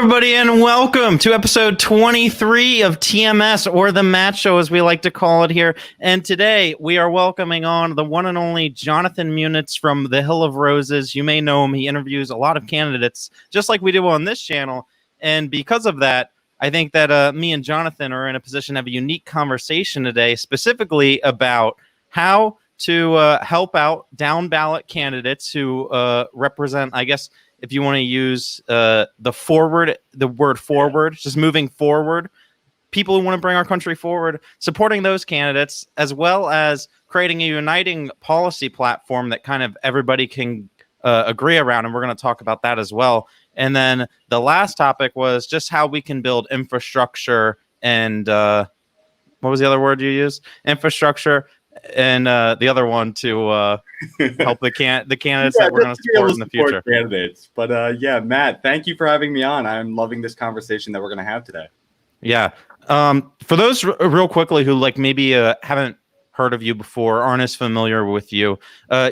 everybody, and welcome to episode 23 of TMS, or the Match Show, as we like to call it here. And today we are welcoming on the one and only Jon Munitz from the Hill of Roses. You may know him. He interviews a lot of candidates, just like we do on this channel. And because of that, I think that me and Jonathan are in a position to have a unique conversation today, specifically about how to help out down-ballot candidates who represent, I guess, if you want to use the word forward, just moving forward, people who want to bring our country forward, supporting those candidates, as well as creating a uniting policy platform that kind of everybody can agree around. And we're going to talk about that as well. And then the last topic was just how we can build infrastructure and what was the other word you used? Infrastructure. And the other one to help the candidates that we're going to support in the future. Candidates. But yeah, Matt, thank you for having me on. I'm loving this conversation that we're going to have today. Yeah. For those real quickly who maybe haven't heard of you before, aren't as familiar with you, I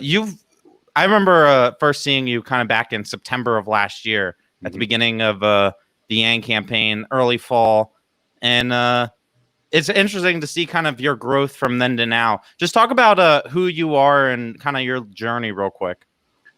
remember first seeing you kind of back in September of last year at the beginning of the Yang campaign, early fall, and it's interesting to see kind of your growth from then to now. Just talk about who you are and kind of your journey real quick.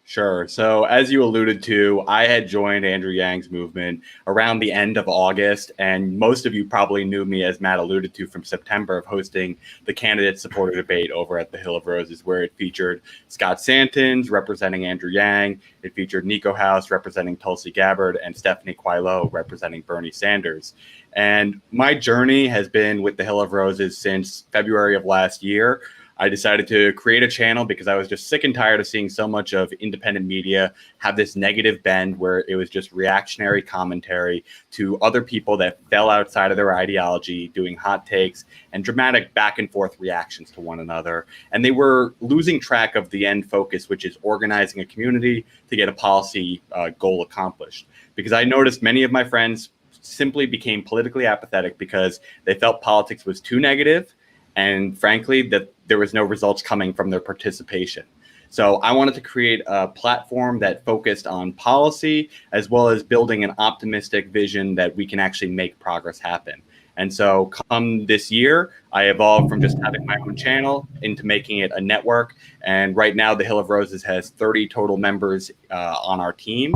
Sure. So as you alluded to, I had joined Andrew Yang's movement around the end of August, and most of you probably knew me, as Matt alluded to, from September, of hosting the candidate supporter debate over at the Hill of Roses, where it featured Scott Santens representing Andrew Yang, it featured Nico House representing Tulsi Gabbard, and Stephanie Quailo representing Bernie Sanders. And my journey has been with the Hill of Roses since February of last year. I decided to create a channel because I was just sick and tired of seeing so much of independent media have this negative bend where it was just reactionary commentary to other people that fell outside of their ideology, doing hot takes and dramatic back and forth reactions to one another. And they were losing track of the end focus, which is organizing a community to get a policy goal accomplished. Because I noticed many of my friends simply became politically apathetic because they felt politics was too negative, and frankly, that there was no results coming from their participation. So I wanted to create a platform that focused on policy, as well as building an optimistic vision that we can actually make progress happen. And so come this year, I evolved from just having my own channel into making it a network. And right now, the Hill of Roses has 30 total members on our team,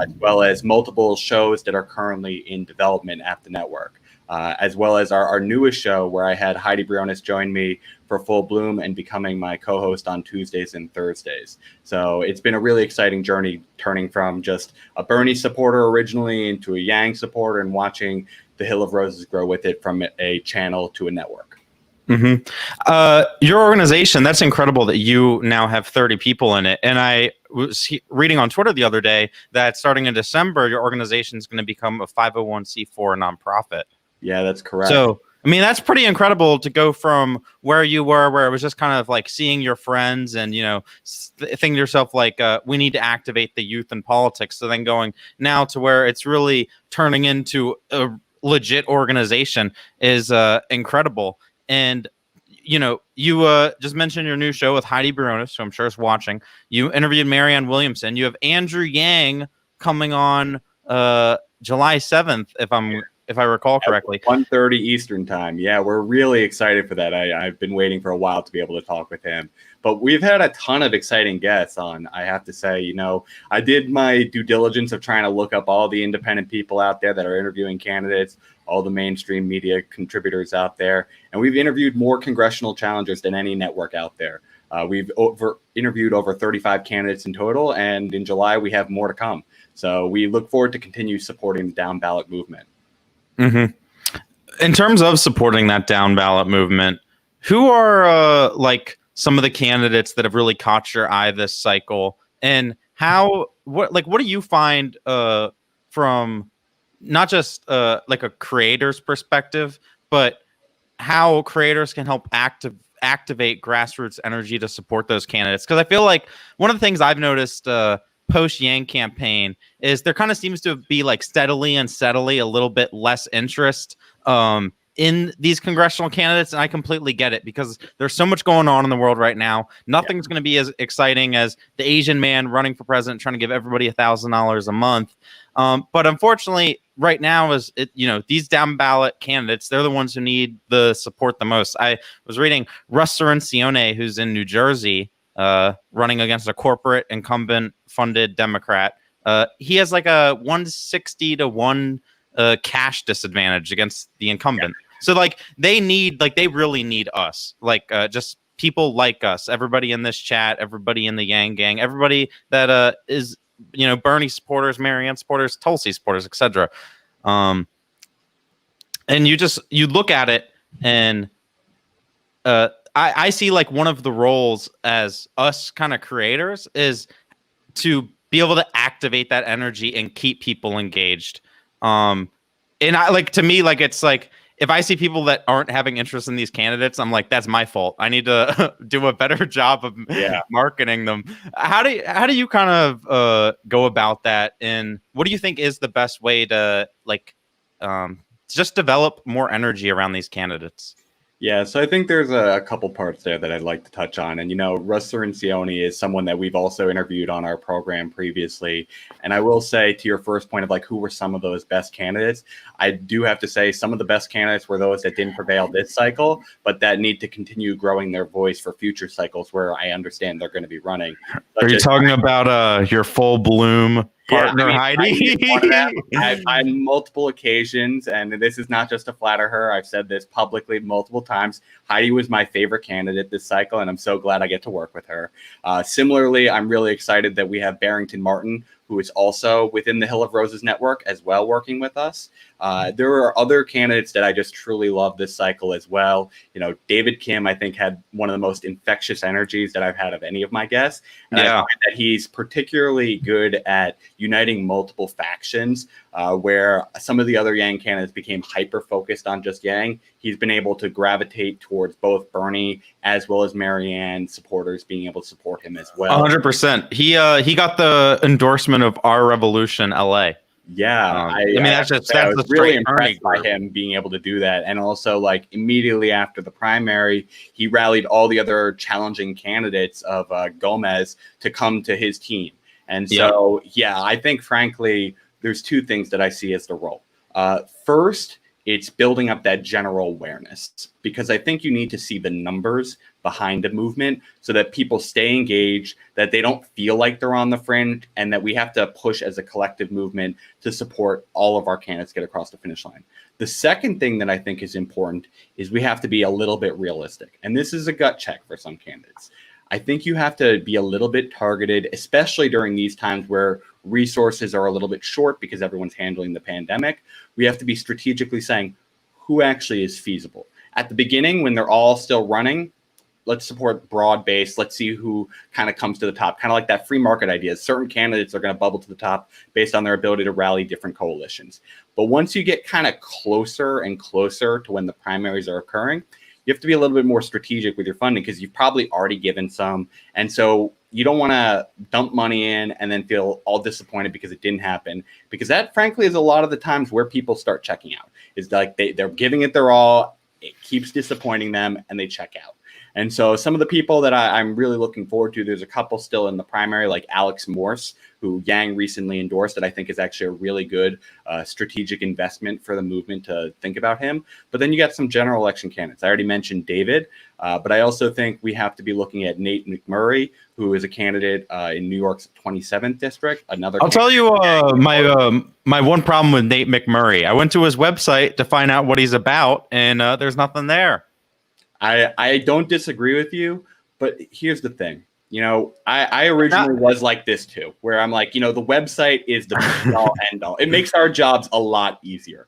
as well as multiple shows that are currently in development at the network. As well as our newest show, where I had Heidi Briones join me for Full Bloom and becoming my co-host on Tuesdays and Thursdays. So it's been a really exciting journey, turning from just a Bernie supporter originally into a Yang supporter and watching the Hill of Roses grow with it from a channel to a network. Your organization, that's incredible that you now have 30 people in it. And I was reading on Twitter the other day that starting in December, your organization is going to become a 501c4 nonprofit. Yeah, that's correct. So, I mean, that's pretty incredible to go from where you were, where it was just kind of like seeing your friends and, thinking to yourself like, we need to activate the youth in politics. So then going now to where it's really turning into a legit organization is incredible. And, you just mentioned your new show with Heidi Briones, who I'm sure is watching. You interviewed Marianne Williamson. You have Andrew Yang coming on July 7th, if I recall correctly. 1:30 Eastern time. Yeah, we're really excited for that. I've been waiting for a while to be able to talk with him. But we've had a ton of exciting guests on, I have to say. I did my due diligence of trying to look up all the independent people out there that are interviewing candidates, all the mainstream media contributors out there. And we've interviewed more congressional challengers than any network out there. We've interviewed over 35 candidates in total, and in July we have more to come. So we look forward to continue supporting the down ballot movement. In terms of supporting that down ballot movement, who are some of the candidates that have really caught your eye this cycle, and what do you find from not just like a creator's perspective, but how creators can help activate grassroots energy to support those candidates? Because I feel like one of the things I've noticed post Yang campaign is there kind of seems to be steadily a little bit less interest in these congressional candidates. And I completely get it, because there's so much going on in the world right now. Nothing's going to be as exciting as the Asian man running for president, trying to give everybody $1,000 a month. But unfortunately, right now is these down ballot candidates, they're the ones who need the support the most. I was reading Russ Cione, who's in New Jersey, running against a corporate incumbent funded Democrat. He has like a 160 to 1 cash disadvantage against the incumbent. Yeah. So like they really need us, like just people like us, everybody in this chat, everybody in the Yang gang, everybody that is Bernie supporters, Marianne supporters, Tulsi supporters, etc. And you look at it, and I see like one of the roles as us kind of creators is to be able to activate that energy and keep people engaged. And I like, to me, like, it's like, if I see people that aren't having interest in these candidates, I'm like, that's my fault. I need to do a better job of marketing them. How do you kind of go about that? And what do you think is the best way to like just develop more energy around these candidates? Yeah, so I think there's a couple parts there that I'd like to touch on. And, Russ Cione is someone that we've also interviewed on our program previously. And I will say, to your first point of like, who were some of those best candidates? I do have to say some of the best candidates were those that didn't prevail this cycle, but that need to continue growing their voice for future cycles where I understand they're going to be running. Are you talking about your full bloom partner, Heidi? I've on multiple occasions, and this is not just to flatter her. I've said this publicly multiple times. Heidi was my favorite candidate this cycle, and I'm so glad I get to work with her. Similarly, I'm really excited that we have Barrington Martin, who is also within the Hill of Roses network as well, working with us. There are other candidates that I just truly love this cycle as well. David Kim, I think, had one of the most infectious energies that I've had of any of my guests. And I find that he's particularly good at uniting multiple factions, where some of the other Yang candidates became hyper-focused on just Yang. He's been able to gravitate towards both Bernie as well as Marianne supporters being able to support him as well. 100%. He got the endorsement of Our Revolution LA. Yeah, I mean, that's really impressed by him being able to do that. And also, like, immediately after the primary, he rallied all the other challenging candidates of Gomez to come to his team. And so, I think, frankly, there's two things that I see as the role. First, it's building up that general awareness, because I think you need to see the numbers behind the movement so that people stay engaged, that they don't feel like they're on the fringe, and that we have to push as a collective movement to support all of our candidates get across the finish line. The second thing that I think is important is we have to be a little bit realistic. And this is a gut check for some candidates. I think you have to be a little bit targeted, especially during these times where resources are a little bit short because everyone's handling the pandemic. We have to be strategically saying who actually is feasible. At the beginning, when they're all still running, let's support broad base. Let's see who kind of comes to the top, kind of like that free market idea. Certain candidates are going to bubble to the top based on their ability to rally different coalitions. But once you get kind of closer and closer to when the primaries are occurring, you have to be a little bit more strategic with your funding, because you've probably already given some. And so you don't want to dump money in and then feel all disappointed because it didn't happen, because that, frankly, is a lot of the times where people start checking out. Is like they're giving it their all, it keeps disappointing them, and they check out. And so some of the people that I'm really looking forward to, there's a couple still in the primary, like Alex Morse, who Yang recently endorsed, that I think is actually a really good strategic investment for the movement to think about him. But then you got some general election candidates. I already mentioned David, but I also think we have to be looking at Nate McMurray, who is a candidate in New York's 27th district. I'll tell you my one problem with Nate McMurray. I went to his website to find out what he's about, and there's nothing there. I don't disagree with you, but here's the thing. I originally was like this too, where I'm like, the website is the be-all, end-all. It makes our jobs a lot easier.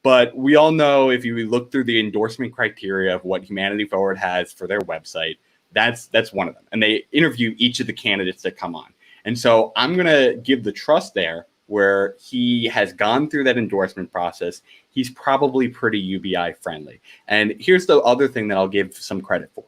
But we all know, if you look through the endorsement criteria of what Humanity Forward has for their website, that's one of them. And they interview each of the candidates that come on. And so I'm going to give the trust there, where he has gone through that endorsement process. He's probably pretty UBI friendly. And here's the other thing that I'll give some credit for.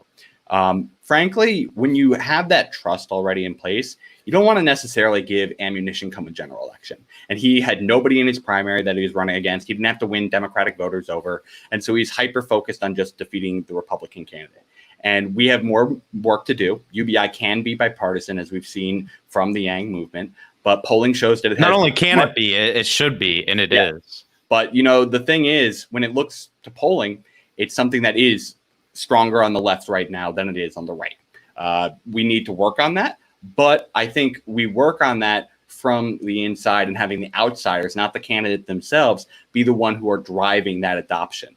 Frankly, when you have that trust already in place, you don't want to necessarily give ammunition come a general election. And he had nobody in his primary that he was running against. He didn't have to win Democratic voters over. And so he's hyper-focused on just defeating the Republican candidate. And we have more work to do. UBI can be bipartisan, as we've seen from the Yang movement. but polling shows that it Not has only can it be, it should be, and it is. But, the thing is, when it looks to polling, it's something that is stronger on the left right now than it is on the right. We need to work on that. But I think we work on that from the inside and having the outsiders, not the candidate themselves, be the one who are driving that adoption.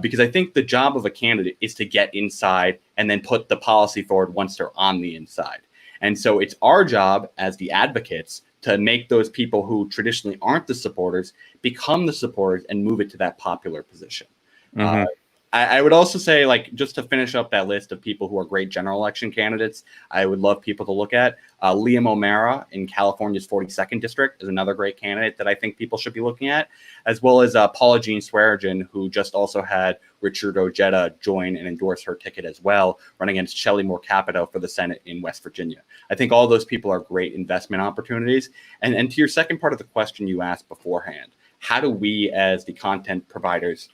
Because I think the job of a candidate is to get inside and then put the policy forward once they're on the inside. And so it's our job as the advocates to make those people who traditionally aren't the supporters become the supporters and move it to that popular position. Mm-hmm. I would also say, just to finish up that list of people who are great general election candidates, I would love people to look at. Liam O'Mara in California's 42nd district is another great candidate that I think people should be looking at, as well as Paula Jean Swearengin, who just also had Richard Ojeda join and endorse her ticket as well, running against Shelley Moore Capito for the Senate in West Virginia. I think all those people are great investment opportunities. And to your second part of the question you asked beforehand, how do we as the content providers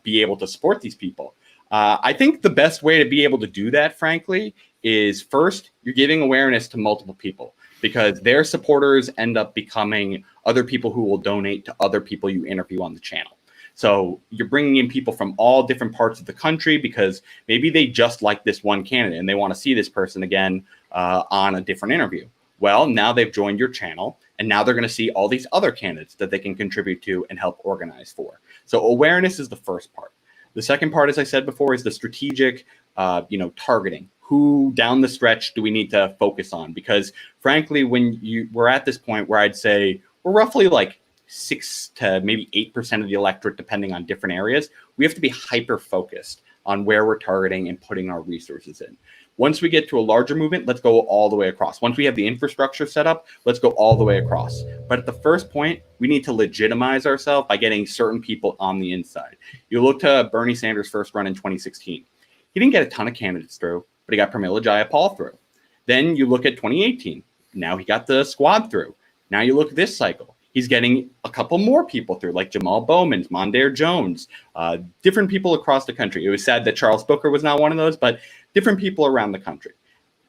be able to support these people? I think the best way to be able to do that, frankly, is first, you're giving awareness to multiple people, because their supporters end up becoming other people who will donate to other people you interview on the channel. So you're bringing in people from all different parts of the country because maybe they just like this one candidate and they want to see this person again on a different interview. Well, now they've joined your channel, and now they're going to see all these other candidates that they can contribute to and help organize for. So awareness is the first part. The second part, as I said before, is the strategic, targeting. Who down the stretch do we need to focus on? Because frankly, we're at this point where I'd say we're roughly 6 to maybe 8% of the electorate, depending on different areas. We have to be hyper focused on where we're targeting and putting our resources in. Once we get to a larger movement, let's go all the way across. Once we have the infrastructure set up, let's go all the way across. But at the first point, we need to legitimize ourselves by getting certain people on the inside. You look to Bernie Sanders' first run in 2016. He didn't get a ton of candidates through, but he got Pramila Jayapal through. Then you look at 2018. Now he got the squad through. Now you look at this cycle. He's getting a couple more people through, like Jamal Bowman, Mondaire Jones, different people across the country. It was sad that Charles Booker was not one of those, but different people around the country.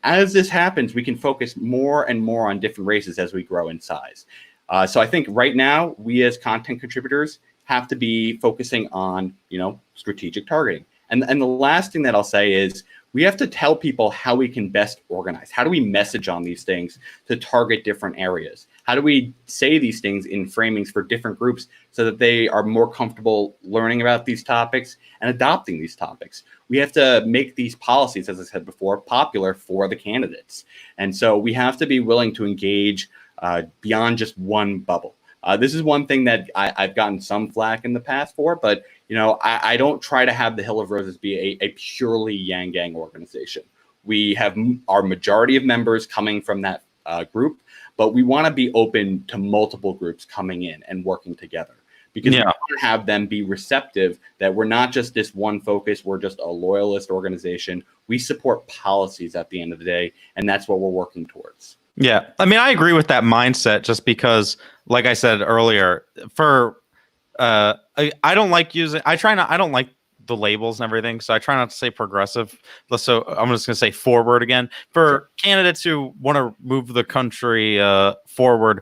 As this happens, we can focus more and more on different races as we grow in size. So I think right now, we as content contributors have to be focusing on, strategic targeting. And the last thing that I'll say is we have to tell people how we can best organize. How do we message on these things to target different areas? How do we say these things in framings for different groups so that they are more comfortable learning about these topics and adopting these topics? We have to make these policies, as I said before, popular for the candidates. And so we have to be willing to engage beyond just one bubble. This is one thing that I've gotten some flack in the past for, but I don't try to have the Hill of Roses be a purely Yang Gang organization. We have our majority of members coming from that group, but we want to be open to multiple groups coming in and working together, because we want to have them be receptive that we're not just this one focus. We're just a loyalist organization. We support policies at the end of the day, and that's what we're working towards. Yeah. I mean, I agree with that mindset just because, like I said earlier, I don't like I don't like the labels and everything. So I try not to say progressive. So I'm just going to say forward again for candidates who want to move the country forward.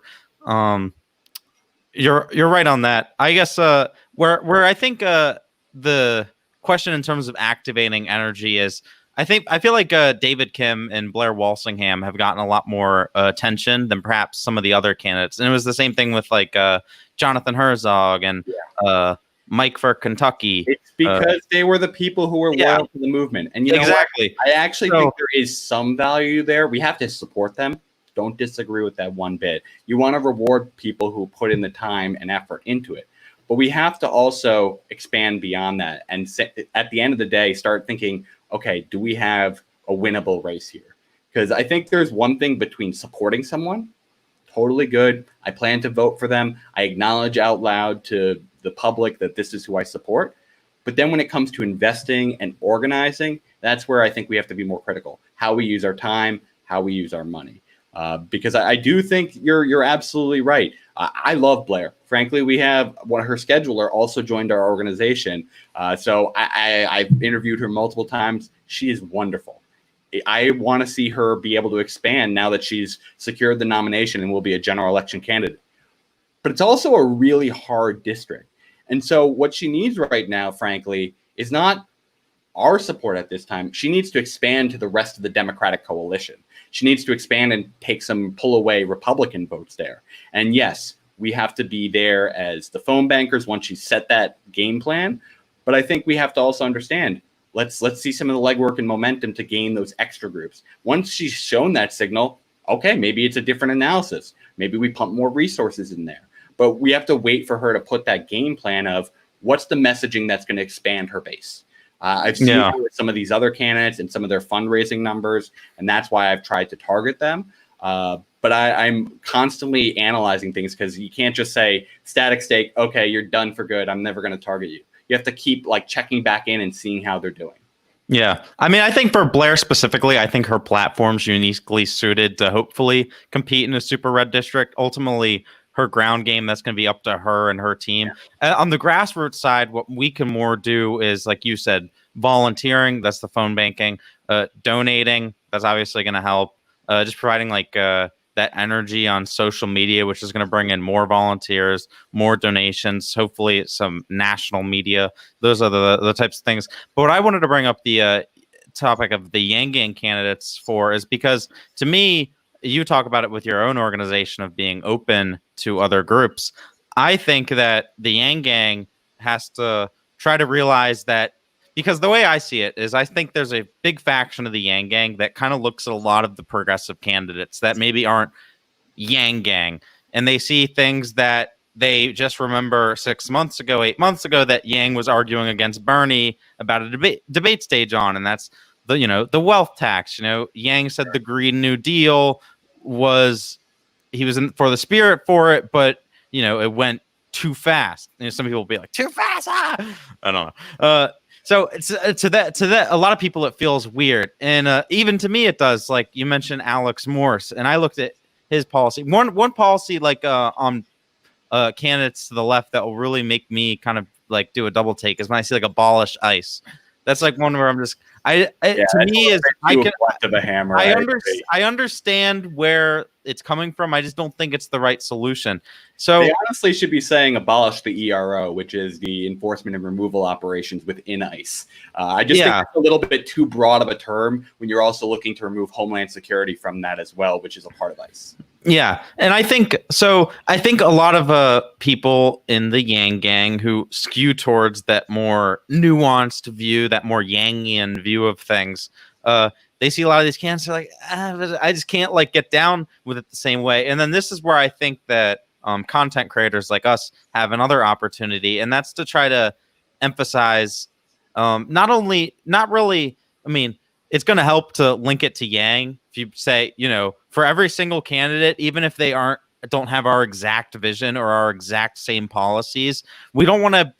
You're right on that. I guess where I think the question in terms of activating energy is, I feel like David Kim and Blair Walsingham have gotten a lot more attention than perhaps some of the other candidates. And it was the same thing with Jonathan Herzog and Mike for Kentucky. It's because they were the people who were loyal to the movement. And exactly. I actually think there is some value there. We have to support them. Don't disagree with that one bit. You want to reward people who put in the time and effort into it. But we have to also expand beyond that and at the end of the day, start thinking, okay, do we have a winnable race here? Because I think there's one thing between supporting someone, totally good. I plan to vote for them. I acknowledge out loud to the public that this is who I support. But then when it comes to investing and organizing, that's where I think we have to be more critical. How we use our time, how we use our money. Because I do think you're absolutely right. I love Blair. Frankly, we have her scheduler also joined our organization. So I've interviewed her multiple times. She is wonderful. I want to see her be able to expand now that she's secured the nomination and will be a general election candidate. But it's also a really hard district. And so what she needs right now, frankly, is not our support at this time. She needs to expand to the rest of the Democratic coalition. She needs to expand and take some pull away Republican votes there. And yes, we have to be there as the phone bankers once she set that game plan. But I think we have to also understand, let's see some of the legwork and momentum to gain those extra groups. Once she's shown that signal, okay, maybe it's a different analysis. Maybe we pump more resources in there. But we have to wait for her to put that game plan of what's the messaging that's going to expand her base. I've seen her with some of these other candidates and some of their fundraising numbers, and that's why I've tried to target them. But I'm constantly analyzing things because you can't just say static stake, okay, you're done for good, I'm never going to target you. You have to keep like checking back in and seeing how they're doing. Yeah. I mean, I think for Blair specifically, I think her platform's uniquely suited to hopefully compete in a super red district. Ultimately, her ground game, that's going to be up to her and her team. On the grassroots side, what we can more do is, like you said, volunteering. That's the phone banking. Donating. That's obviously going to help. Just providing like that energy on social media, which is going to bring in more volunteers, more donations, hopefully some national media. Those are the types of things. But what I wanted to bring up the topic of the Yang Gang candidates for is because, to me, you talk about it with your own organization of being open to other groups. I think that the Yang Gang has to try to realize that, because the way I see it is I think there's a big faction of the Yang Gang that kind of looks at a lot of the progressive candidates that maybe aren't Yang Gang, and they see things that they just remember 6 months ago, 8 months ago, that Yang was arguing against Bernie about a debate stage on, and that's the wealth tax. Yang said the Green New Deal he was in for the spirit for it, but it went too fast. Some people will be like, too fast. I don't know. So to that, a lot of people it feels weird, and even to me it does. Like you mentioned, Alex Morse, and I looked at his policy. One policy like on candidates to the left that will really make me kind of like do a double take is when I see like abolish ICE. That's like one where I'm just to me is I can of a hammer. I understand where it's coming from. I just don't think it's the right solution. So they honestly should be saying abolish the ERO, which is the enforcement and removal operations within ICE. I just think it's a little bit too broad of a term when you're also looking to remove Homeland Security from that as well, which is a part of ICE. Yeah, and I think a lot of people in the Yang Gang who skew towards that more nuanced view, that more Yangian view of things, they see a lot of these candidates are like, I just can't like get down with it the same way. And then this is where I think that content creators like us have another opportunity, and that's to try to emphasize not really. I mean, it's going to help to link it to Yang. If you say, for every single candidate, even if they don't have our exact vision or our exact same policies, we don't want to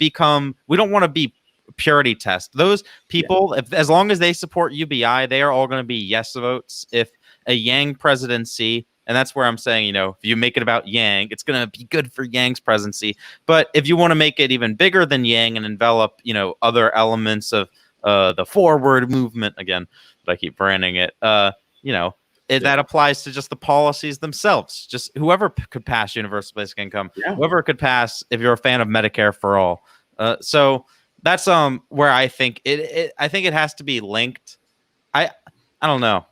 be purity test. Those people, as long as they support UBI, they are all going to be yes votes. If a Yang presidency, and that's where I'm saying, if you make it about Yang, it's going to be good for Yang's presidency. But if you want to make it even bigger than Yang and envelop, other elements of the forward movement, again, but I keep branding it, that applies to just the policies themselves. Just whoever could pass universal basic income, whoever could pass, if you're a fan of Medicare for all. So that's where I think I think it has to be linked. I don't know.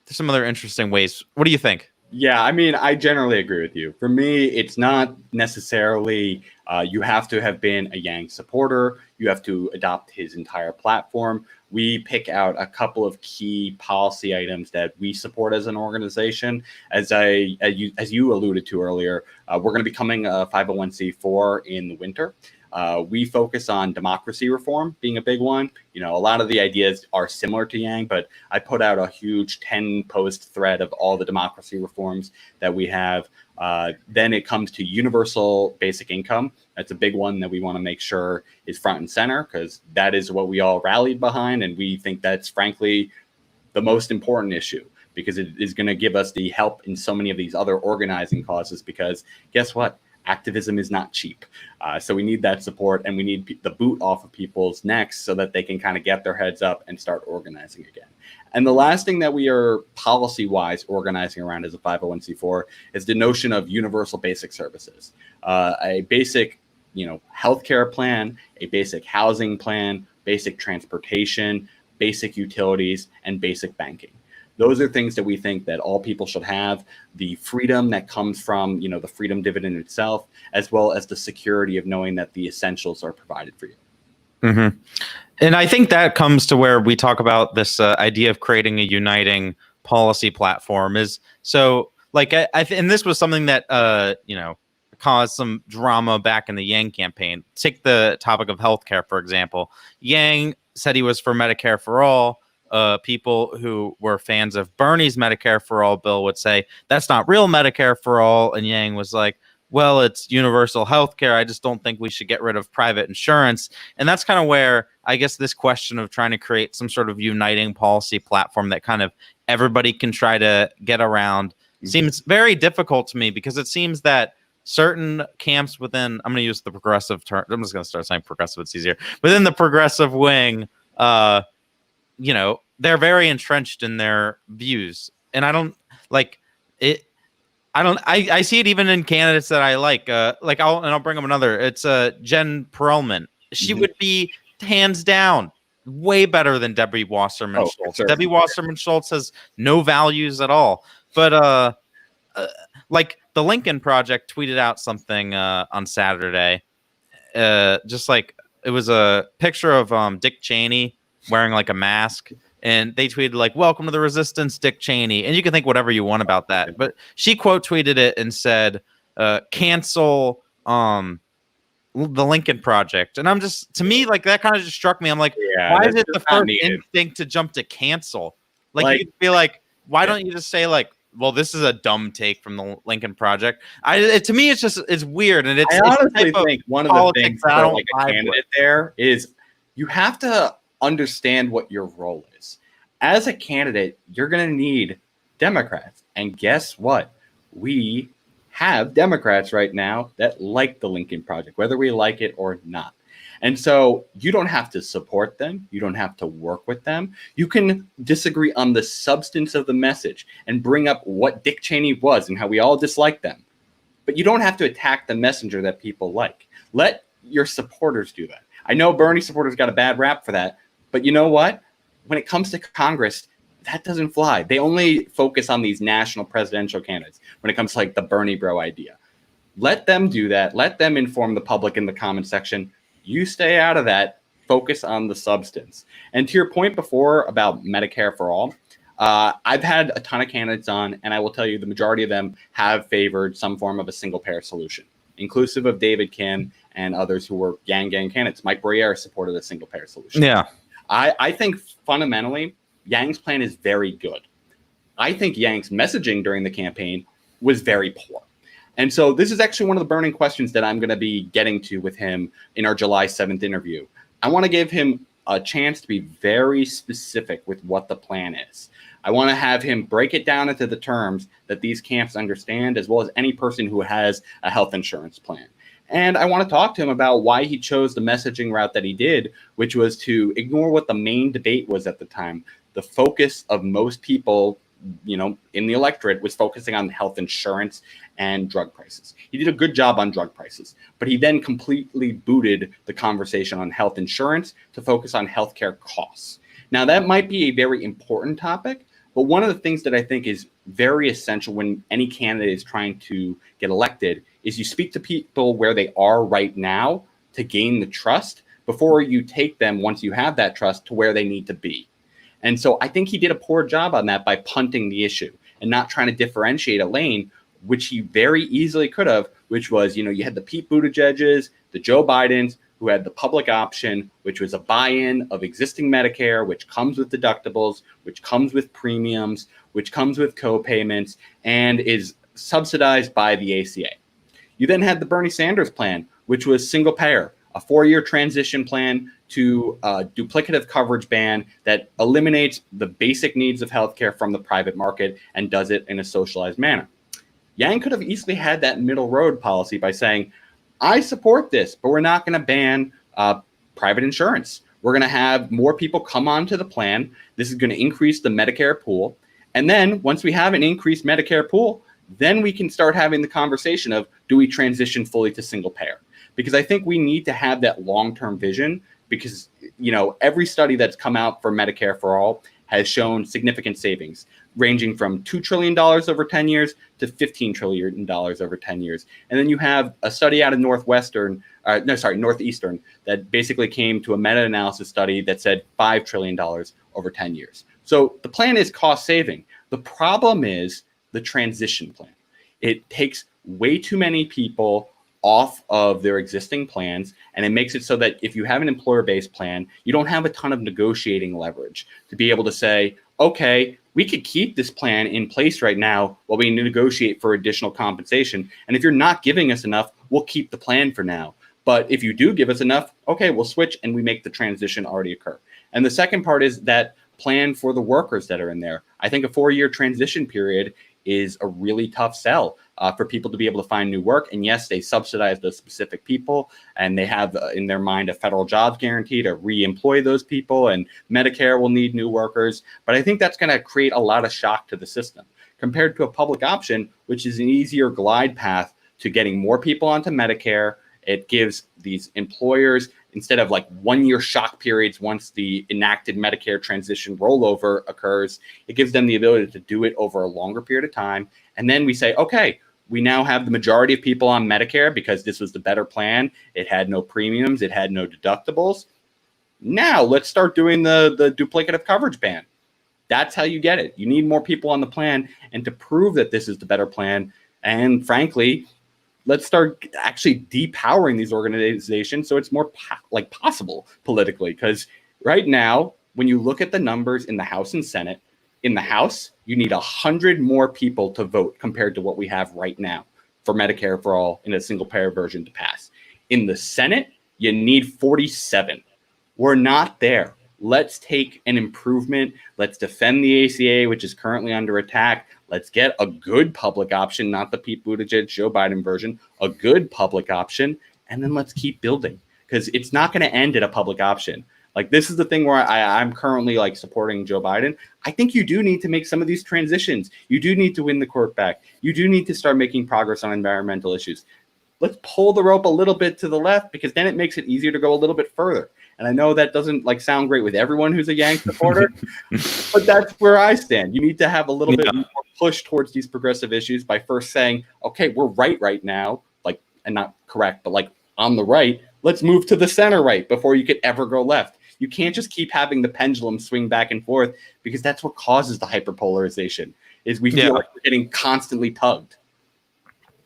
There's some other interesting ways. What do you think? Yeah, I mean, I generally agree with you. For me, it's not necessarily you have to have been a Yang supporter. You have to adopt his entire platform. We pick out a couple of key policy items that we support as an organization. As you alluded to earlier, we're going to be becoming a 501c4 in the winter. We focus on democracy reform being a big one. A lot of the ideas are similar to Yang, but I put out a huge 10-post thread of all the democracy reforms that we have. Then it comes to universal basic income. That's a big one that we want to make sure is front and center, because that is what we all rallied behind. And we think that's frankly the most important issue, because it is going to give us the help in so many of these other organizing causes. Because guess what? activism is not cheap. So we need that support, and we need the boot off of people's necks so that they can kind of get their heads up and start organizing again. And the last thing that we are policy-wise organizing around as a 501c4 is the notion of universal basic services, a basic, healthcare plan, a basic housing plan, basic transportation, basic utilities, and basic banking. Those are things that we think that all people should have, the freedom that comes from, the freedom dividend itself, as well as the security of knowing that the essentials are provided for you. Mm-hmm. And I think that comes to where we talk about this idea of creating a uniting policy platform is so like, and this was something that, caused some drama back in the Yang campaign. Take the topic of healthcare, for example. Yang said he was for Medicare for all. People who were fans of Bernie's Medicare for all bill would say that's not real Medicare for all. And Yang was like, well, it's universal health care. I just don't think we should get rid of private insurance. And that's kind of where I guess this question of trying to create some sort of uniting policy platform that kind of everybody can try to get around seems very difficult to me, because it seems that certain camps within, I'm going to use the progressive term. I'm just going to start saying progressive. It's easier. Within the progressive wing, they're very entrenched in their views. And I don't like it. I see it even in candidates that I like. I'll bring up another. It's Jen Perelman. She would be hands down way better than Debbie Wasserman Schultz. Debbie Wasserman Schultz has no values at all. But like the Lincoln Project tweeted out something on Saturday. Just like it was a picture of Dick Cheney wearing like a mask. And they tweeted like, welcome to the resistance, Dick Cheney. And you can think whatever you want about that. But she quote tweeted it and said, cancel the Lincoln Project. And I'm just, to me, like that kind of just struck me. I'm like, why is it the first instinct to jump to cancel? Like you'd be like, why don't you just say like, well, this is a dumb take from the Lincoln Project. To me, it's weird. And I honestly think one of the things for like a candidate there is you have to understand what your role is. As a candidate, you're going to need Democrats. And guess what? We have Democrats right now that like the Lincoln Project, whether we like it or not. And so you don't have to support them. You don't have to work with them. You can disagree on the substance of the message and bring up what Dick Cheney was and how we all dislike them. But you don't have to attack the messenger that people like. Let your supporters do that. I know Bernie supporters got a bad rap for that. But you know what? When it comes to Congress, that doesn't fly. They only focus on these national presidential candidates when it comes to like the Bernie bro idea. Let them do that. Let them inform the public in the comment section. You stay out of that. Focus on the substance. And to your point before about Medicare for all, I've had a ton of candidates on, and I will tell you the majority of them have favored some form of a single payer solution, inclusive of David Kim and others who were Yang candidates. Mike Briere supported a single payer solution. Yeah. I think fundamentally, Yang's plan is very good. I think Yang's messaging during the campaign was very poor. And so this is actually one of the burning questions that I'm going to be getting to with him in our July 7th interview. I want to give him a chance to be very specific with what the plan is. I want to have him break it down into the terms that these camps understand, as well as any person who has a health insurance plan. And I want to talk to him about why he chose the messaging route that he did, which was to ignore what the main debate was at the time. The focus of most people, in the electorate was focusing on health insurance and drug prices. He did a good job on drug prices, but he then completely booted the conversation on health insurance to focus on healthcare costs. Now, that might be a very important topic, but one of the things that I think is very essential when any candidate is trying to get elected is you speak to people where they are right now to gain the trust before you take them, once you have that trust, to where they need to be. And so I think he did a poor job on that by punting the issue and not trying to differentiate a lane, which he very easily could have, which was, you had the Pete Buttigieg's, the Joe Bidens, who had the public option, which was a buy-in of existing Medicare, which comes with deductibles, which comes with premiums, which comes with co-payments, and is subsidized by the ACA. You then had the Bernie Sanders plan, which was single payer, a 4-year transition plan to a duplicative coverage ban that eliminates the basic needs of healthcare from the private market and does it in a socialized manner. Yang could have easily had that middle road policy by saying, I support this, but we're not going to ban private insurance. We're going to have more people come onto the plan. This is going to increase the Medicare pool. And then once we have an increased Medicare pool, then we can start having the conversation of, do we transition fully to single payer? Because I think we need to have that long-term vision, because, you know, every study that's come out for Medicare for All has shown significant savings, ranging from $2 trillion over 10 years to $15 trillion over 10 years. And then you have a study out of Northeastern that basically came to a meta-analysis study that said $5 trillion over 10 years. So the plan is cost saving. The problem is the transition plan. It takes way too many people off of their existing plans, and it makes it so that if you have an employer-based plan, you don't have a ton of negotiating leverage to be able to say, okay, we could keep this plan in place right now while we negotiate for additional compensation. And if you're not giving us enough, we'll keep the plan for now. But if you do give us enough, okay, we'll switch and we make the transition already occur. And the second part is that plan for the workers that are in there. I think a 4-year transition period is a really tough sell for people to be able to find new work. And yes, they subsidize those specific people, and they have in their mind a federal jobs guarantee to re-employ those people, and Medicare will need new workers. But I think that's going to create a lot of shock to the system compared to a public option, which is an easier glide path to getting more people onto Medicare. It gives these employers, instead of like 1-year shock periods once the enacted Medicare transition rollover occurs, it gives them the ability to do it over a longer period of time. And then we say, okay, we now have the majority of people on Medicare because this was the better plan. It had no premiums. It had no deductibles. Now let's start doing the duplicative coverage ban. That's how you get it. You need more people on the plan. And to prove that this is the better plan, and frankly, let's start actually depowering these organizations so it's more possible politically. Because right now, when you look at the numbers in the House and Senate, in the House, you need 100 more people to vote compared to what we have right now for Medicare for All in a single payer version to pass. In the Senate, you need 47. We're not there. Let's take an improvement. Let's defend the ACA, which is currently under attack. Let's get a good public option, not the Pete Buttigieg, Joe Biden version, a good public option, and then let's keep building, because it's not going to end at a public option. Like, this is the thing where I'm currently like supporting Joe Biden. I think you do need to make some of these transitions. You do need to win the court back. You do need to start making progress on environmental issues. Let's pull the rope a little bit to the left, because then it makes it easier to go a little bit further. And I know that doesn't like sound great with everyone who's a Yang supporter, but that's where I stand. You need to have a little bit more push towards these progressive issues by first saying, okay, we're right now, like, and not correct, but like on the right, let's move to the center right before you could ever go left. You can't just keep having the pendulum swing back and forth, because that's what causes the hyperpolarization, is we feel like we're getting constantly tugged.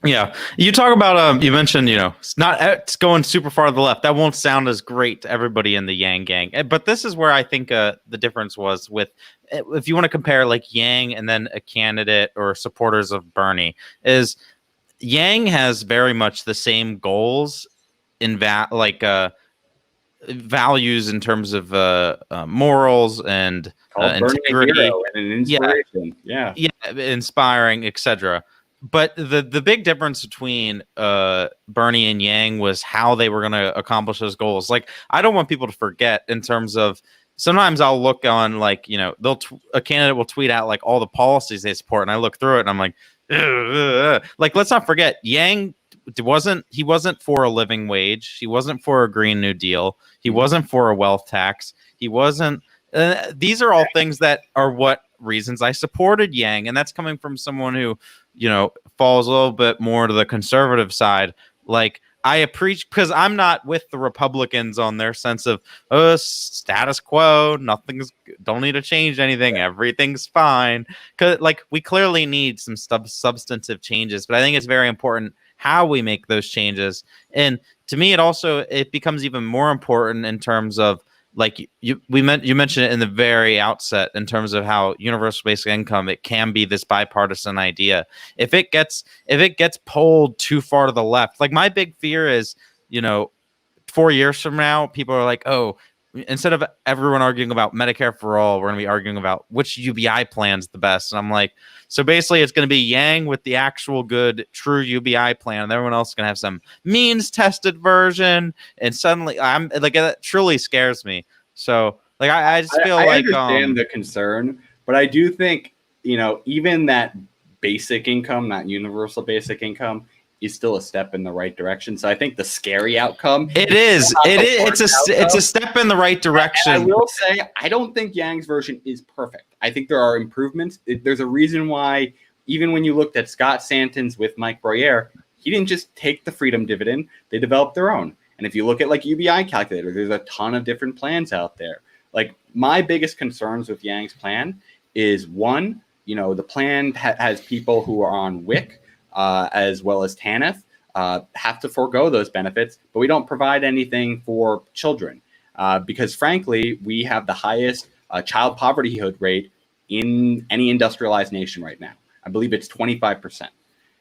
Yeah, you talk about you mentioned, it's going super far to the left. That won't sound as great to everybody in the Yang gang. But this is where I think the difference was with, if you want to compare like Yang and then a candidate or supporters of Bernie, is Yang has very much the same goals in values in terms of morals and integrity and an inspiration. Yeah, inspiring, etc. But the big difference between Bernie and Yang was how they were going to accomplish those goals. Like, I don't want people to forget, in terms of, sometimes I'll look on, like, a candidate will tweet out like all the policies they support, and I look through it and I'm like, ugh. Like, let's not forget, Yang wasn't for a living wage. He wasn't for a Green New Deal. He wasn't for a wealth tax. He wasn't. These are all things that are what reasons I supported Yang, and that's coming from someone who, falls a little bit more to the conservative side. Like, I appreciate, because I'm not with the Republicans on their sense of status quo, don't need to change anything, everything's fine. Because like, we clearly need some substantive changes, but I think it's very important how we make those changes. And to me, it becomes even more important in terms of, like, you mentioned it in the very outset, in terms of how universal basic income, it can be this bipartisan idea. If it gets pulled too far to the left, like, my big fear is, 4 years from now, people are like, oh, instead of everyone arguing about Medicare for all, we're going to be arguing about which UBI plan's the best. And I'm like, so basically it's going to be Yang with the actual good true UBI plan, and everyone else is going to have some means tested version. And suddenly I'm like, that truly scares me. So like, I just feel I like, understand the concern, but I do think, even that basic income, not universal basic income, is still a step in the right direction. So I think the scary outcome. It's a step in the right direction. And I will say, I don't think Yang's version is perfect. I think there are improvements. There's a reason why, even when you looked at Scott Santon's with Mike Breuer, he didn't just take the freedom dividend. They developed their own. And if you look at like UBI calculator, there's a ton of different plans out there. Like my biggest concerns with Yang's plan is one, the plan has people who are on WIC, as well as TANF, have to forego those benefits, but we don't provide anything for children because, frankly, we have the highest child poverty rate in any industrialized nation right now. I believe it's 25%.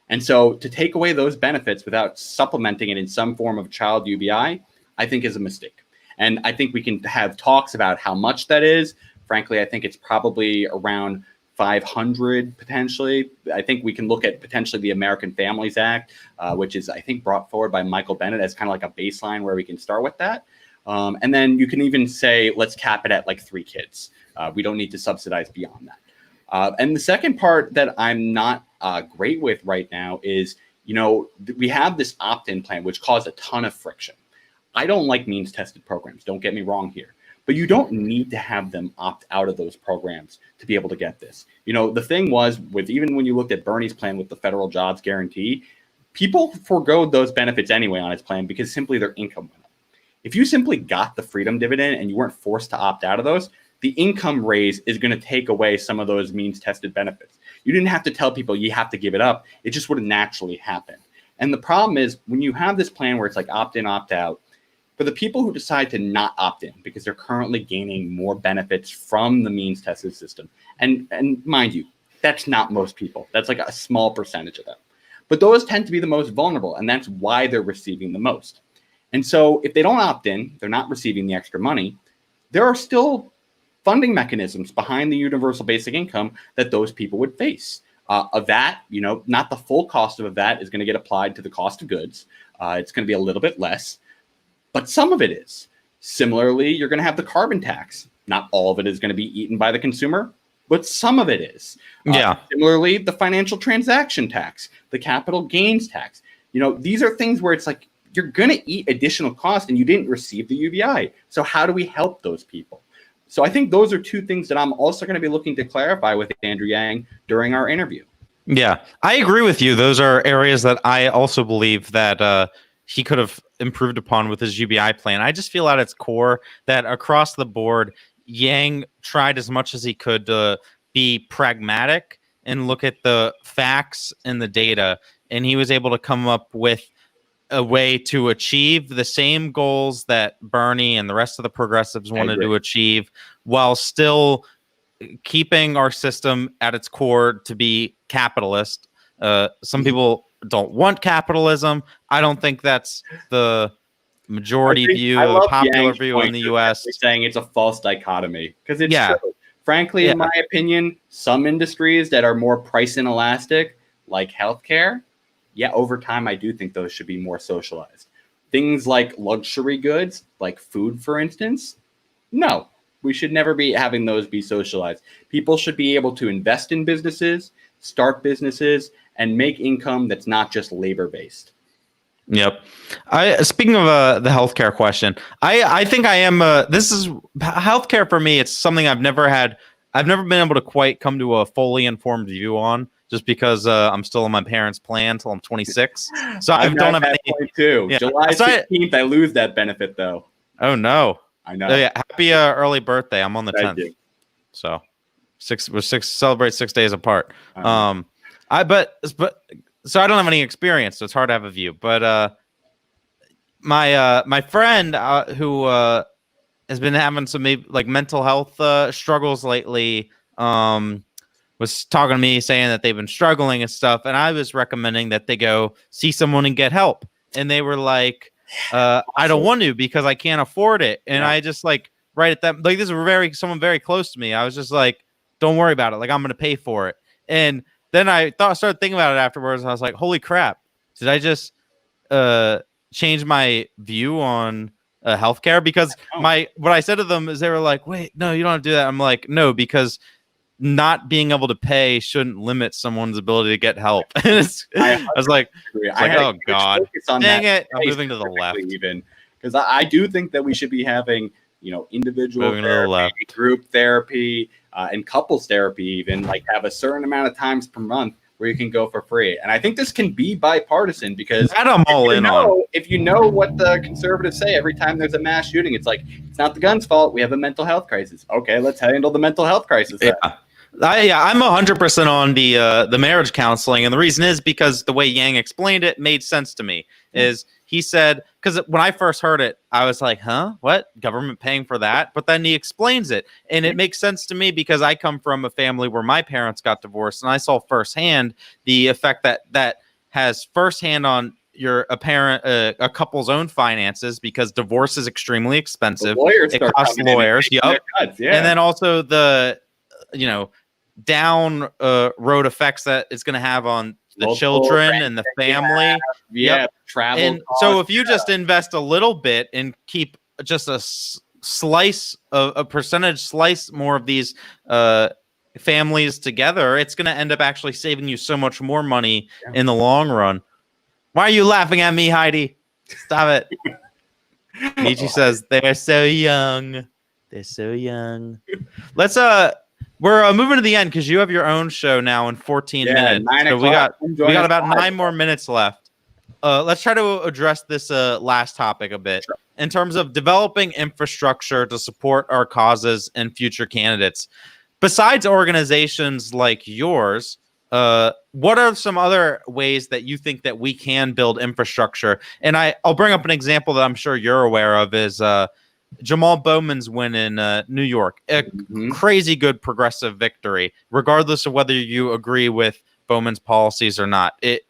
And so to take away those benefits without supplementing it in some form of child UBI, I think is a mistake. And I think we can have talks about how much that is. Frankly, I think it's probably around 500 potentially. I think we can look at potentially the American Families Act, which is, I think, brought forward by Michael Bennett as kind of like a baseline where we can start with that. And then you can even say, let's cap it at like 3 kids. We don't need to subsidize beyond that. And the second part that I'm not great with right now is, we have this opt-in plan, which caused a ton of friction. I don't like means tested programs. Don't get me wrong here. But you don't need to have them opt out of those programs to be able to get this. The thing was, with even when you looked at Bernie's plan with the federal jobs guarantee, people forego those benefits anyway on his plan because simply their income went up. If you simply got the freedom dividend and you weren't forced to opt out of those, the income raise is going to take away some of those means tested benefits. You didn't have to tell people you have to give it up. It just would have naturally happened. And the problem is when you have this plan where it's like opt in, opt out, for the people who decide to not opt in because they're currently gaining more benefits from the means tested system, and mind you, that's not most people. That's like a small percentage of them. But those tend to be the most vulnerable, and that's why they're receiving the most. And so if they don't opt in, they're not receiving the extra money, there are still funding mechanisms behind the universal basic income that those people would face. A VAT, not the full cost of a VAT is going to get applied to the cost of goods. It's going to be a little bit less. But some of it is. Similarly, you're going to have the carbon tax. Not all of it is going to be eaten by the consumer, but some of it is. Similarly, the financial transaction tax, the capital gains tax. These are things where it's like you're going to eat additional cost and you didn't receive the UBI. So how do we help those people? So I think those are 2 things that I'm also going to be looking to clarify with Andrew Yang during our interview. Yeah, I agree with you. Those are areas that I also believe that he could have improved upon with his UBI plan. I just feel at its core that across the board, Yang tried as much as he could to be pragmatic and look at the facts and the data. And he was able to come up with a way to achieve the same goals that Bernie and the rest of the progressives wanted to achieve while still keeping our system at its core to be capitalist. Some people don't want capitalism. I don't think that's the majority view, the popular view in the U.S. Saying it's a false dichotomy because it's true. Frankly, in my opinion, some industries that are more price inelastic, like healthcare, over time, I do think those should be more socialized. Things like luxury goods, like food, for instance, no, we should never be having those be socialized. People should be able to invest in businesses, start businesses, and make income that's not just labor-based. Yep. Speaking of the healthcare question, I think I am. This is healthcare for me. It's something I've never been able to quite come to a fully informed view on, just because I'm still on my parents' plan until I'm 26. So I don't have any. Point too. Yeah. July 16th, I lose that benefit though. Oh no! I know. Oh, yeah. Happy early birthday. I'm on the Thank 10th. You. So celebrate 6 days apart. So I don't have any experience, so it's hard to have a view. But my friend who has been having some mental health struggles lately was talking to me saying that they've been struggling and stuff, and I was recommending that they go see someone and get help, and they were like, I don't want to because I can't afford it. And I just right at that, like this is someone very close to me. I was just like, don't worry about it. Like I'm going to pay for it. And then I started thinking about it afterwards. And I was like, holy crap. Did I just change my view on healthcare? Because what I said to them is they were like, wait, no, you don't have to do that. I'm like, no, because not being able to pay shouldn't limit someone's ability to get help. And I was like, oh God, dang it. I'm moving to the left. Even because I do think that we should be having, individual moving therapy, to the left. group therapy, and couples therapy, even like have a certain amount of times per month where you can go for free. And I think this can be bipartisan because that I'm all in on. If you know what the conservatives say every time there's a mass shooting, it's like, it's not the gun's fault. We have a mental health crisis. Okay, let's handle the mental health crisis. Yeah. I'm 100% on the marriage counseling, and the reason is because the way Yang explained it made sense to me. Is he said, because when I first heard it, I was like, huh, what? Government paying for that? But then he explains it, and it makes sense to me because I come from a family where my parents got divorced, and I saw firsthand the effect that has firsthand on a couple's own finances, because divorce is extremely expensive. It costs lawyers. Yep. And then also the down road effects that it's going to have on the children and the family. Travel. And so if you just invest a little bit and keep just a percentage slice more of these families together, it's going to end up actually saving you so much more money in the long run. Why are you laughing at me, Heidi? Stop it. Nietzsche says they're so young. They're so young. Let's we're moving to the end because you have your own show now in 14 minutes. So we got about 9 more minutes left. Let's try to address this last topic a bit in terms of developing infrastructure to support our causes and future candidates. Besides organizations like yours, what are some other ways that you think that we can build infrastructure? And I'll bring up an example that I'm sure you're aware of is Jamal Bowman's win in New York. A crazy good progressive victory, regardless of whether you agree with Bowman's policies or not. It's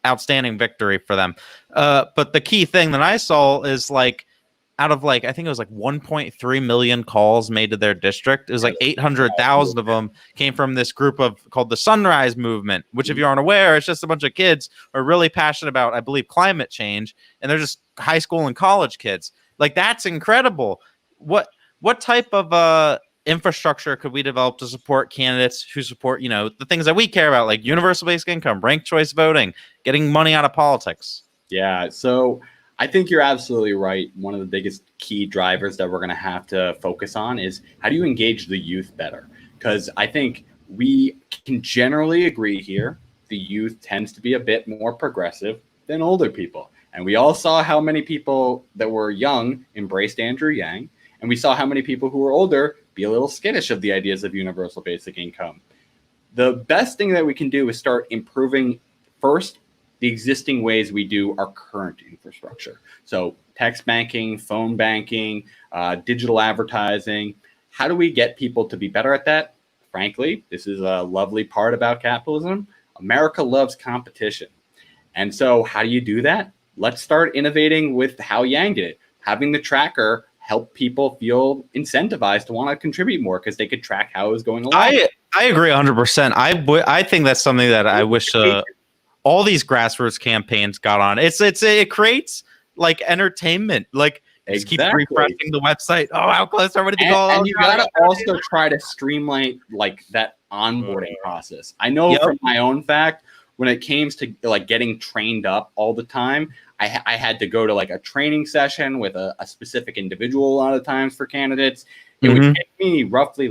outstanding victory for them. But the key thing that I saw is out of I think it was 1.3 million calls made to their district. It was 800,000 of them came from this group called the Sunrise Movement, which if you aren't aware, it's just a bunch of kids who are really passionate about, I believe, climate change. And they're just high school and college kids. That's incredible. What type of infrastructure could we develop to support candidates who support, the things that we care about, like universal basic income, ranked choice voting, getting money out of politics? Yeah. So I think you're absolutely right. One of the biggest key drivers that we're going to have to focus on is how do you engage the youth better? Because I think we can generally agree here, the youth tends to be a bit more progressive than older people. And we all saw how many people that were young embraced Andrew Yang. And we saw how many people who were older be a little skittish of the ideas of universal basic income. The best thing that we can do is start improving first the existing ways we do our current infrastructure. So text banking, phone banking, digital advertising. How do we get people to be better at that? Frankly, this is a lovely part about capitalism. America loves competition. And so how do you do that? Let's start innovating with how Yang did it. Having the tracker help people feel incentivized to want to contribite more because they could track how it was going along. I agree 100%. I think that's something that I wish all these grassroots campaigns got on. It creates entertainment. Just keep refreshing the website. Oh, how close are we to go? And you gotta also try to streamline that onboarding process. I know from my own fact, when it came to getting trained up all the time, I had to go to a training session with a specific individual a lot of times for candidates. It would take me roughly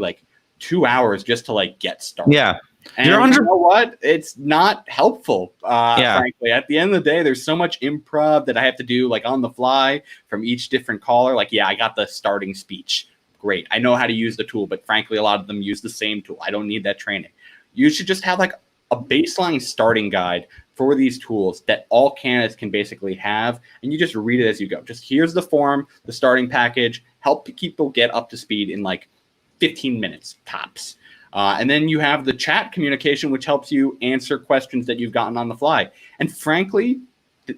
2 hours just to get started. Yeah. And you know what? It's not helpful. Frankly, at the end of the day, there's so much improv that I have to do on the fly from each different caller. I got the starting speech. Great. I know how to use the tool, but frankly, a lot of them use the same tool. I don't need that training. You should just have a baseline starting guide for these tools that all candidates can basically have, and you just read it as you go. Just here's the form, the starting package, help people get up to speed in 15 minutes tops. And then you have the chat communication, which helps you answer questions that you've gotten on the fly. And frankly,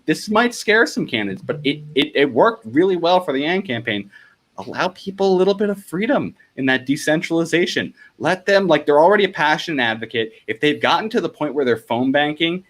this might scare some candidates, but it worked really well for the Yang campaign. allow people a little bit of freedom in that decentralization. Let them, like, they're already a passionate advocate. If they've gotten to the point where they're phone banking,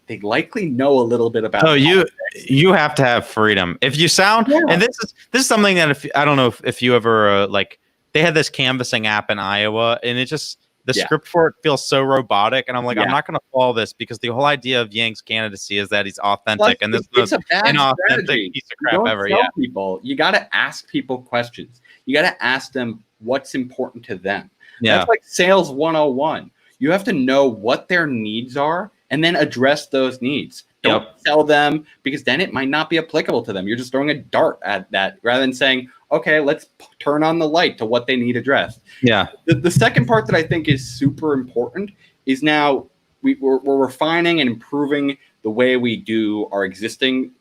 they likely know a little bit about. So you have to have freedom. If you sound, and this is something that if I don't know if you ever like, they had this canvassing app in Iowa, and it just the script for it feels so robotic, and I'm like, I'm not going to follow this because the whole idea of Yang's candidacy is that he's authentic, and this is a bad inauthentic piece of crap ever. Yeah, people, you got to ask people questions. You got to ask them what's important to them. Yeah, that's like sales 101. You have to know what their needs are and then address those needs. Don't sell them because then it might not be applicable to them. You're just throwing a dart at that rather than saying, okay, let's turn on the light to what they need addressed. Yeah. The second part that I think is super important is now we're refining and improving the way we do our existing,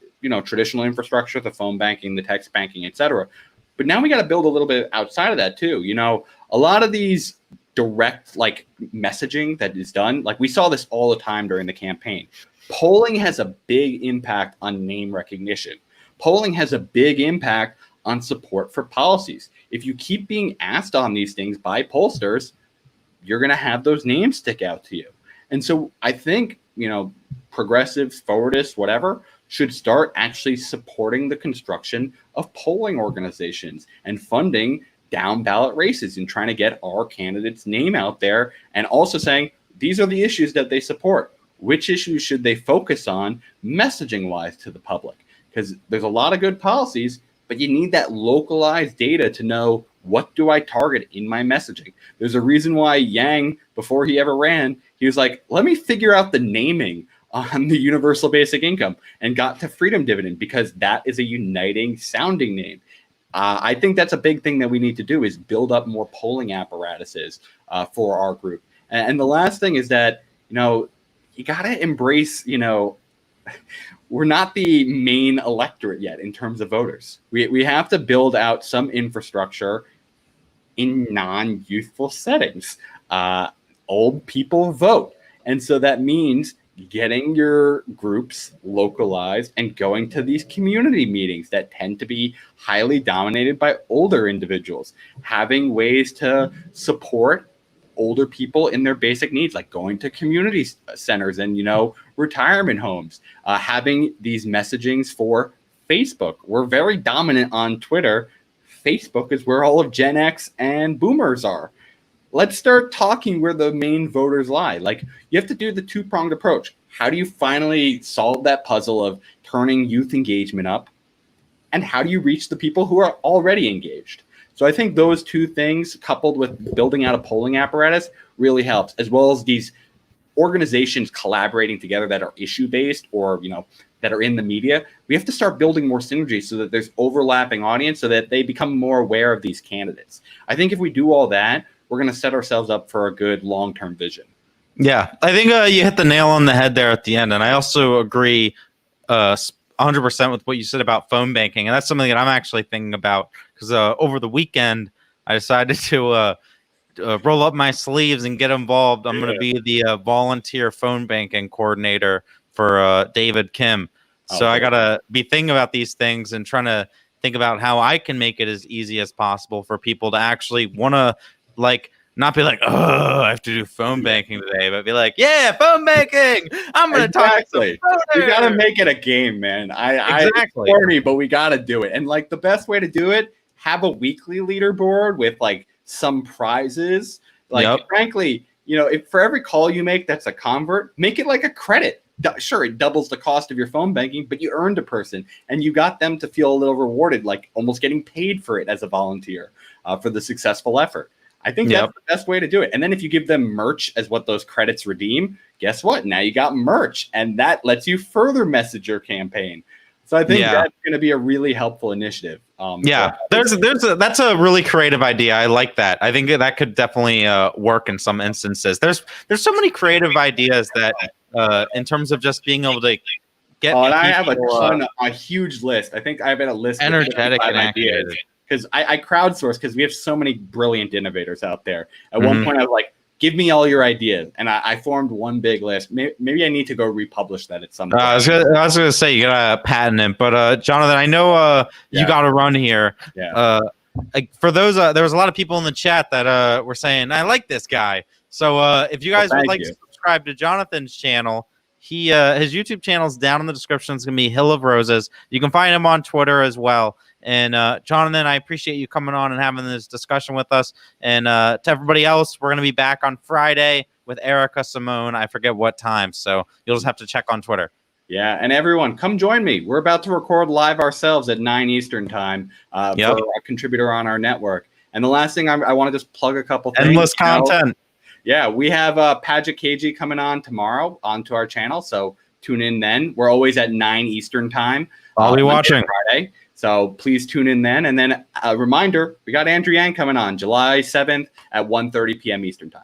traditional infrastructure, the phone banking, the text banking, et cetera. But now we got to build a little bit outside of that too. A lot of these direct messaging that is done, like we saw this all the time during the campaign. Polling has a big impact on name recognition. Polling has a big impact on support for policies. If you keep being asked on these things by pollsters, you're going to have those names stick out to you. And so I think, progressives, forwardists, whatever, should start actually supporting the construction of polling organizations and funding down ballot races and trying to get our candidate's name out there, and also saying these are the issues that they support. Which issues should they focus on messaging wise to the public? Because there's a lot of good policies, but you need that localized data to know what do I target in my messaging. There's a reason why Yang, before he ever ran, he was like, let me figure out the naming on the universal basic income, and got to freedom dividend because that is a uniting sounding name. I think that's a big thing that we need to do is build up more polling apparatuses for our group. And the last thing is that, you got to embrace, we're not the main electorate yet in terms of voters. We have to build out some infrastructure in non-youthful settings. Old people vote. And so that means getting your groups localized and going to these community meetings that tend to be highly dominated by older individuals, having ways to support older people in their basic needs, like going to community centers and, retirement homes, having these messagings for Facebook. We're very dominant on Twitter. Facebook is where all of Gen X and boomers are. Let's start talking where the main voters lie. Like, you have to do the two-pronged approach. How do you finally solve that puzzle of turning youth engagement up? And how do you reach the people who are already engaged? So I think those two things, coupled with building out a polling apparatus, really helps, as well as these organizations collaborating together that are issue-based or, that are in the media. We have to start building more synergy so that there's overlapping audience so that they become more aware of these candidates. I think if we do all that, we're going to set ourselves up for a good long-term vision. Yeah, I think you hit the nail on the head there at the end. And I also agree 100% with what you said about phone banking. And that's something that I'm actually thinking about because over the weekend, I decided to roll up my sleeves and get involved. I'm going to be the volunteer phone banking coordinator for David Kim. So I got to be thinking about these things and trying to think about how I can make it as easy as possible for people to actually want to, not be like, oh, I have to do phone banking today, but be like, yeah, phone banking. I'm going to talk to some voters. You got to make it a game, man. Exactly. It's corny, but we got to do it. And the best way to do it, have a weekly leaderboard with some prizes. Frankly, if for every call you make that's a convert, make it like a credit. Sure, it doubles the cost of your phone banking, but you earned a person and you got them to feel a little rewarded, like almost getting paid for it as a volunteer for the successful effort. I think that's the best way to do it. And then if you give them merch as what those credits redeem, guess what? Now you got merch, and that lets you further message your campaign. So I think that's going to be a really helpful initiative. That's a really creative idea. I like that. I think that could definitely work in some instances. There's so many creative ideas that in terms of just being able to get. And I have a huge list. I think I've got a list. Energetic and ideas. Because I crowdsource because we have so many brilliant innovators out there. At one point, I was like, give me all your ideas. And I formed one big list. Maybe I need to go republish that at some point. I was gonna say, you got to patent it. But Jonathan, I know you got to run here. Yeah. for those, there was a lot of people in the chat that were saying, I like this guy. So if you guys would like to subscribe to Jonathan's channel, his YouTube channel is down in the description. It's going to be Hill of Roses. You can find him on Twitter as well. And Jonathan, I appreciate you coming on and having this discussion with us. And to everybody else, we're going to be back on Friday with Erica Simone. I forget what time, so you'll just have to check on Twitter. Yeah, and everyone, come join me. We're about to record live ourselves at 9 Eastern time for a contributor on our network. And the last thing I want to just plug a couple things. Endless content. Yeah, we have Padgett KG coming on tomorrow onto our channel, so tune in then. We're always at 9 Eastern time. I'll be watching. Friday, so please tune in then. And then a reminder, we got Andrew Yang coming on July 7th at 1:30 p.m. Eastern time.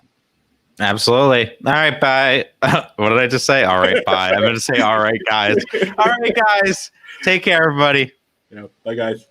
Absolutely. All right, bye. What did I just say? All right, bye. I'm going to say all right, guys. All right, guys. Take care, everybody. Bye, guys.